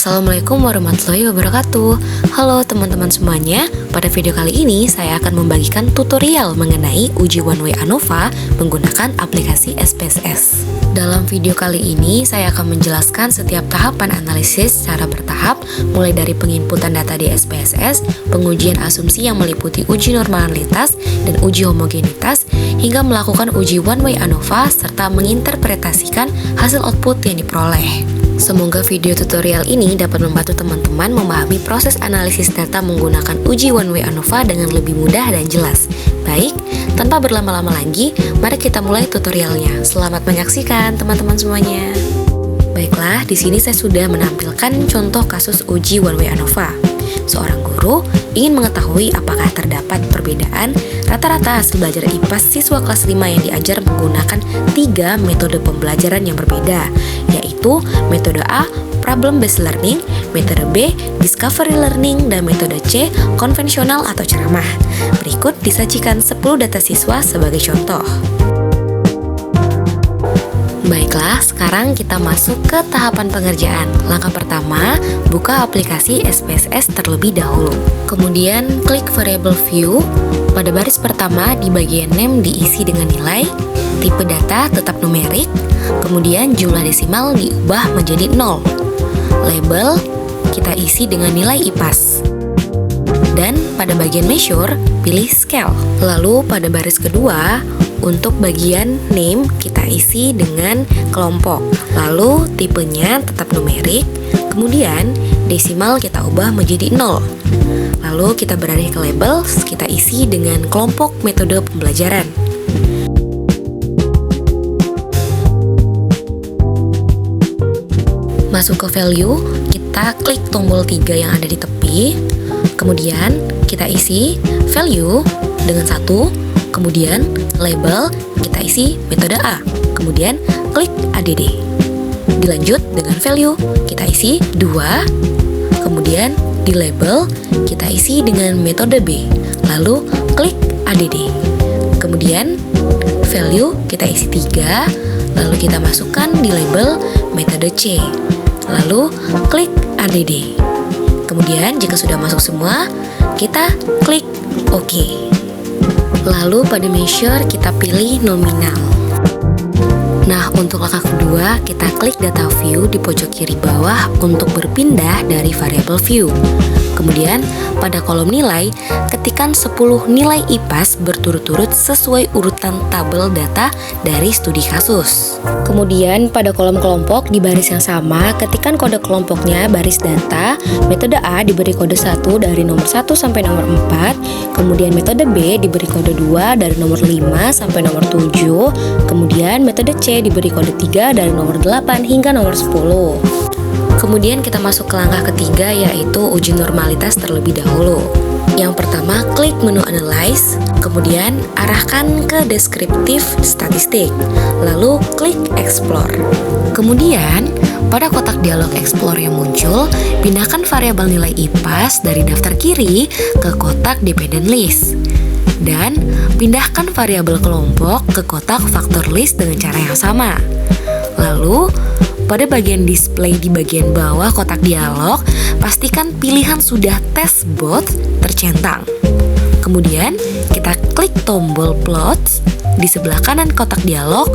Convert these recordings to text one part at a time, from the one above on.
Assalamualaikum warahmatullahi wabarakatuh. Halo teman-teman semuanya. Pada video kali ini saya akan membagikan tutorial mengenai uji one way ANOVA menggunakan aplikasi SPSS. Dalam video kali ini saya akan menjelaskan setiap tahapan analisis secara bertahap, mulai dari penginputan data di SPSS, pengujian asumsi yang meliputi uji normalitas dan uji homogenitas, hingga melakukan uji one way ANOVA serta menginterpretasikan hasil output yang diperoleh. Semoga video tutorial ini dapat membantu teman-teman memahami proses analisis data menggunakan uji one way ANOVA dengan lebih mudah dan jelas. Baik, tanpa berlama-lama lagi, mari kita mulai tutorialnya. Selamat menyaksikan teman-teman semuanya. Baiklah, di sini saya sudah menampilkan contoh kasus uji one way ANOVA. Seorang guru ingin mengetahui apakah terdapat perbedaan rata-rata hasil belajar IPA siswa kelas 5 yang diajar menggunakan 3 metode pembelajaran yang berbeda, yaitu metode A, problem based learning, metode B, discovery learning, dan metode C, konvensional atau ceramah. Berikut disajikan 10 data siswa sebagai contoh. Baiklah, sekarang kita masuk ke tahapan pengerjaan. Langkah pertama, buka aplikasi SPSS terlebih dahulu. Kemudian klik variable view. Pada baris pertama di bagian name diisi dengan nilai, tipe data tetap numerik, kemudian jumlah desimal diubah menjadi 0. Label kita isi dengan nilai IPAS. Dan pada bagian measure, pilih scale. Lalu pada baris kedua, untuk bagian name kita isi dengan kelompok. Lalu tipenya tetap numerik, kemudian desimal kita ubah menjadi 0. Lalu kita beralih ke label, kita isi dengan kelompok metode pembelajaran. Masuk ke value, kita klik tombol 3 yang ada di tepi. Kemudian kita isi value dengan 1. Kemudian label kita isi metode A. Kemudian klik ADD. Dilanjut dengan value kita isi 2. Kemudian di label kita isi dengan metode B. Lalu klik ADD. Kemudian value kita isi 3. Lalu kita masukkan di label metode C. Lalu klik ADD. Kemudian jika sudah masuk semua, kita klik OK. Lalu pada measure kita pilih nominal. Nah, untuk langkah kedua, kita klik data view di pojok kiri bawah untuk berpindah dari variable view. Kemudian, pada kolom nilai, ketikkan 10 nilai IPAS berturut-turut sesuai urutan tabel data dari studi kasus. Kemudian, pada kolom kelompok di baris yang sama, ketikkan kode kelompoknya baris data. Metode A diberi kode 1 dari nomor 1 sampai nomor 4. Kemudian metode B diberi kode 2 dari nomor 5 sampai nomor 7. Kemudian metode C diberi kode 3 dari nomor 8 hingga nomor 10. Kemudian kita masuk ke langkah ketiga, yaitu uji normalitas terlebih dahulu. Yang pertama, klik menu Analyze, kemudian arahkan ke Deskriptif Statistik, lalu klik Explore. Kemudian, pada kotak dialog Explore yang muncul, pindahkan variabel nilai IPAS dari daftar kiri ke kotak Dependent List. Dan pindahkan variabel kelompok ke kotak Factor List dengan cara yang sama. Lalu, pada bagian display di bagian bawah kotak dialog, pastikan pilihan sudah test both tercentang. Kemudian, kita klik tombol plots di sebelah kanan kotak dialog,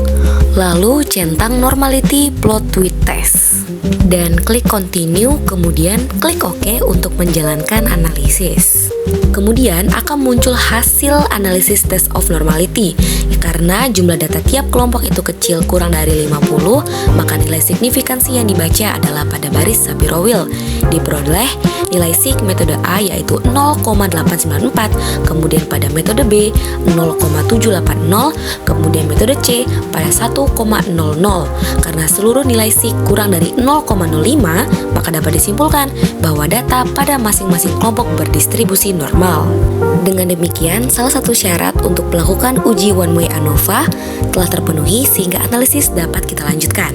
lalu centang normality plot with test. Dan klik continue, kemudian klik OK untuk menjalankan analisis. Kemudian akan muncul hasil analisis test of normality. Karena jumlah data tiap kelompok itu kecil kurang dari 50, maka nilai signifikansi yang dibaca adalah pada baris Shapiro-Wilk. Diperoleh nilai sig metode A yaitu 0,894, kemudian pada metode B 0,780, kemudian metode C pada 1,00. Karena seluruh nilai sig kurang dari 0,05, maka dapat disimpulkan bahwa data pada masing-masing kelompok berdistribusi normal. Dengan demikian, salah satu syarat untuk melakukan uji one way ANOVA telah terpenuhi sehingga analisis dapat kita lanjutkan.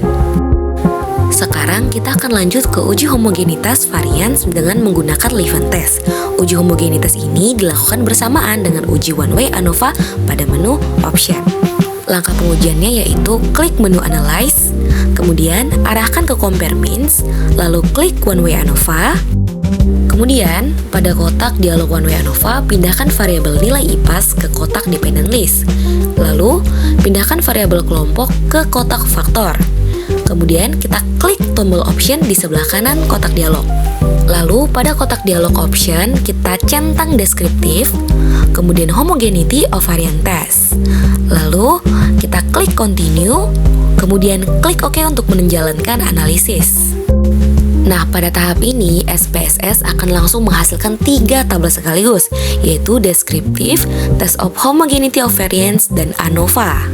Sekarang kita akan lanjut ke uji homogenitas varians dengan menggunakan Levin test. Uji homogenitas ini dilakukan bersamaan dengan uji one way ANOVA pada menu Option. Langkah pengujiannya yaitu klik menu Analyze, kemudian arahkan ke compare means, lalu klik one way ANOVA. Kemudian, pada kotak dialog one way ANOVA, pindahkan variabel nilai IPAS ke kotak dependent list. Lalu, pindahkan variabel kelompok ke kotak faktor. Kemudian, kita klik tombol option di sebelah kanan kotak dialog. Lalu, pada kotak dialog option, kita centang deskriptif, kemudian homogeneity of variant test. Lalu, kita klik continue, kemudian klik OK untuk menjalankan analisis. Nah, pada tahap ini, SPSS akan langsung menghasilkan 3 tabel sekaligus, yaitu deskriptif, test of homogeneity of variance, dan ANOVA.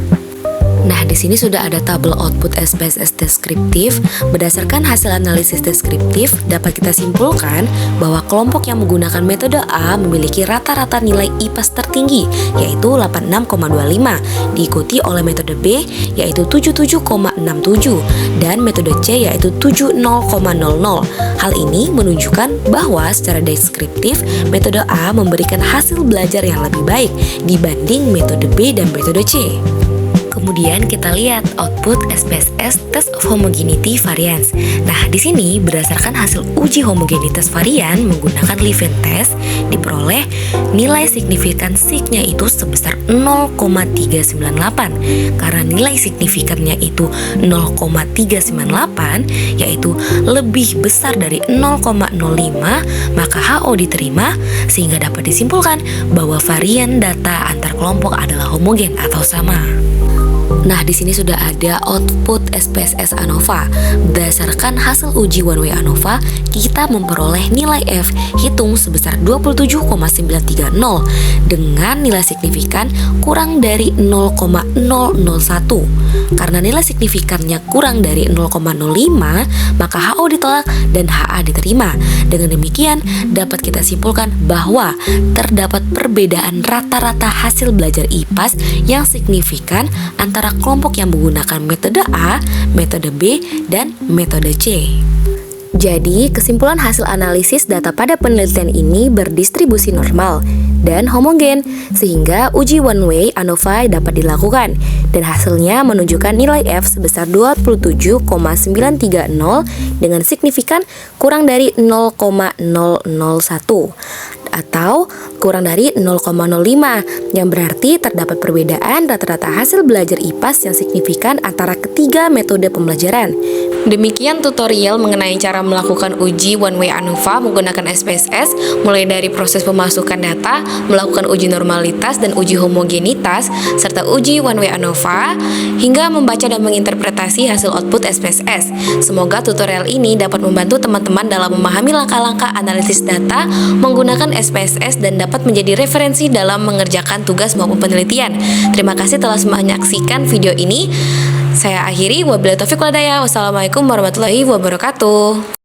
Nah, di sini sudah ada tabel output SPSS deskriptif. Berdasarkan hasil analisis deskriptif, dapat kita simpulkan bahwa kelompok yang menggunakan metode A memiliki rata-rata nilai IPAS tertinggi, yaitu 86,25, diikuti oleh metode B, yaitu 77,67, dan metode C, yaitu 70,00. Hal ini menunjukkan bahwa secara deskriptif, metode A memberikan hasil belajar yang lebih baik dibanding metode B dan metode C. Kemudian kita lihat output SPSS Test of Homogeneity Variance. Nah, di sini berdasarkan hasil uji homogenitas varian menggunakan Levene test diperoleh nilai signifikan sig-nya itu sebesar 0,398. Karena nilai signifikannya itu 0,398, yaitu lebih besar dari 0,05, maka HO diterima sehingga dapat disimpulkan bahwa varian data antar kelompok adalah homogen atau sama. Nah, di sini sudah ada output SPSS ANOVA. Berdasarkan hasil uji one way ANOVA, kita memperoleh nilai F hitung sebesar 27,930 dengan nilai signifikan kurang dari 0,001. Karena nilai signifikannya kurang dari 0,05, maka HO ditolak dan HA diterima. Dengan demikian, dapat kita simpulkan bahwa terdapat perbedaan rata-rata hasil belajar IPAS yang signifikan antara kelompok yang menggunakan metode A, metode B, dan metode C. Jadi, kesimpulan hasil analisis data pada penelitian ini berdistribusi normal dan homogen, sehingga uji one way ANOVA dapat dilakukan, dan hasilnya menunjukkan nilai F sebesar 27,930 dengan signifikan kurang dari 0,001 atau kurang dari 0,05, yang berarti terdapat perbedaan rata-rata hasil belajar IPAS yang signifikan antara ketiga metode pembelajaran. Demikian tutorial mengenai cara melakukan uji one way ANOVA menggunakan SPSS, mulai dari proses pemasukan data, melakukan uji normalitas dan uji homogenitas, serta uji one way ANOVA, hingga membaca dan menginterpretasi hasil output SPSS. Semoga tutorial ini dapat membantu teman-teman dalam memahami langkah-langkah analisis data menggunakan SPSS dan dapat menjadi referensi dalam mengerjakan tugas maupun penelitian. Terima kasih telah menyaksikan video ini. Saya akhiri, wabillahi taufiq wal hidayah. Wassalamualaikum warahmatullahi wabarakatuh.